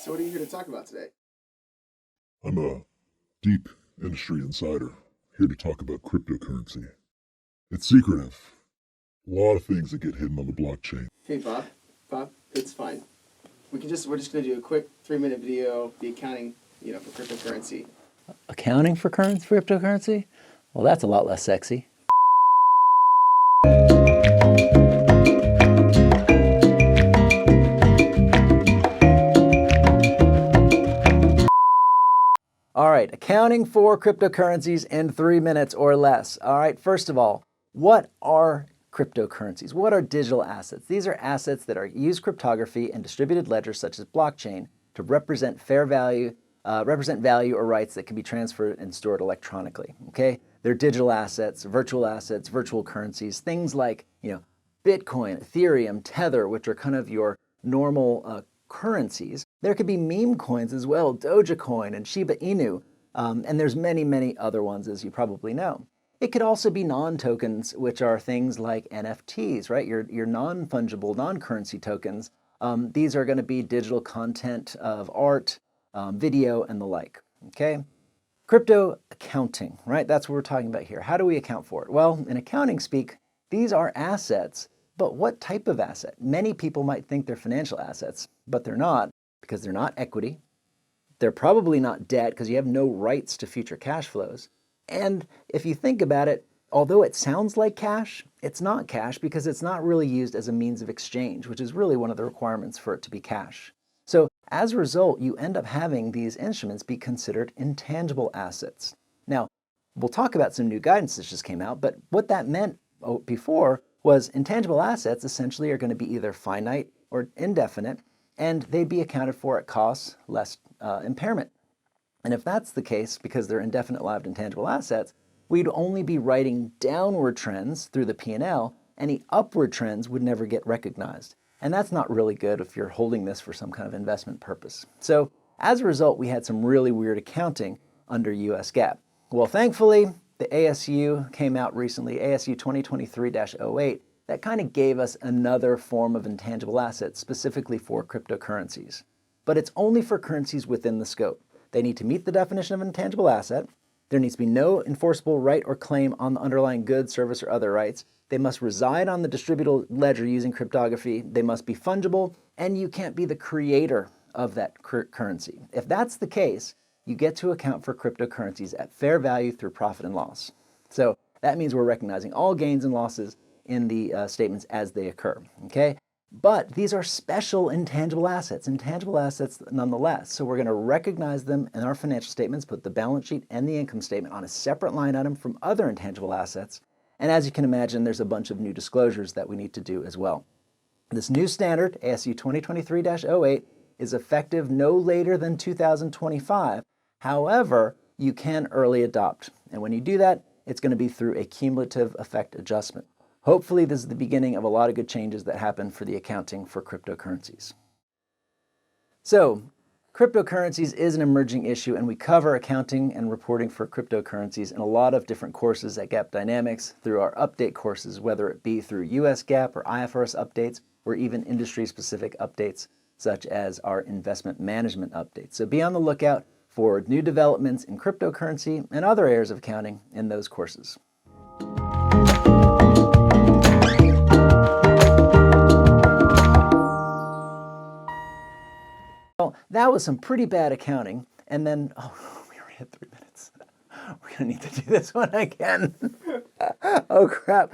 So what are you here to talk about today? I'm a deep industry insider here to talk about cryptocurrency. It's secretive. A lot of things that get hidden on the blockchain. Hey, Bob, it's fine. We're just gonna do a quick 3-minute video, the accounting, for cryptocurrency. Accounting for cryptocurrency? Well, that's a lot less sexy. All right, accounting for cryptocurrencies in 3 minutes or less. All right, first of all, what are cryptocurrencies? What are digital assets? These are assets that use cryptography and distributed ledgers such as blockchain to represent value or rights that can be transferred and stored electronically. Okay, they're digital assets, virtual currencies, things like Bitcoin, Ethereum, Tether, which are kind of your normal currencies. There could be meme coins as well, Dogecoin and Shiba Inu, and there's many other ones, as you probably know. It could also be non-tokens, which are things like NFTs, right? Your non-fungible, non-currency tokens. These are going to be digital content of art, video, and the like, okay? Crypto accounting, right? That's what we're talking about here. How do we account for it? Well, in accounting speak, these are assets, but what type of asset? Many people might think they're financial assets, but they're not, because they're not equity. They're probably not debt because you have no rights to future cash flows. And if you think about it, although it sounds like cash, it's not cash because it's not really used as a means of exchange, which is really one of the requirements for it to be cash. So as a result, you end up having these instruments be considered intangible assets. Now, we'll talk about some new guidance that just came out, but what that meant before was intangible assets essentially are going to be either finite or indefinite, and they'd be accounted for at cost less impairment. And if that's the case, because they're indefinite-lived intangible assets, we'd only be writing downward trends through the P&L. Any upward trends would never get recognized. And that's not really good if you're holding this for some kind of investment purpose. So as a result, we had some really weird accounting under US GAAP. Well, thankfully, the ASU came out recently, ASU 2023-08, that kind of gave us another form of intangible assets specifically for cryptocurrencies. But it's only for currencies within the scope. They need to meet the definition of intangible asset. There needs to be no enforceable right or claim on the underlying good, service, or other rights. They must reside on the distributed ledger using cryptography. They must be fungible, and you can't be the creator of that currency. If that's the case, you get to account for cryptocurrencies at fair value through profit and loss. So that means we're recognizing all gains and losses in the statements as they occur, okay? But these are special intangible assets nonetheless. So we're going to recognize them in our financial statements, put the balance sheet and the income statement on a separate line item from other intangible assets. And as you can imagine, there's a bunch of new disclosures that we need to do as well. This new standard, ASU 2023-08, is effective no later than 2025. However, you can early adopt. And when you do that, it's going to be through a cumulative effect adjustment. Hopefully, this is the beginning of a lot of good changes that happen for the accounting for cryptocurrencies. So, cryptocurrencies is an emerging issue, and we cover accounting and reporting for cryptocurrencies in a lot of different courses at GAAP Dynamics through our update courses, whether it be through US GAAP or IFRS updates, or even industry-specific updates, such as our investment management updates. So be on the lookout for new developments in cryptocurrency and other areas of accounting in those courses. Well, that was some pretty bad accounting. And then, we already had 3 minutes. We're going to need to do this one again. Oh, crap.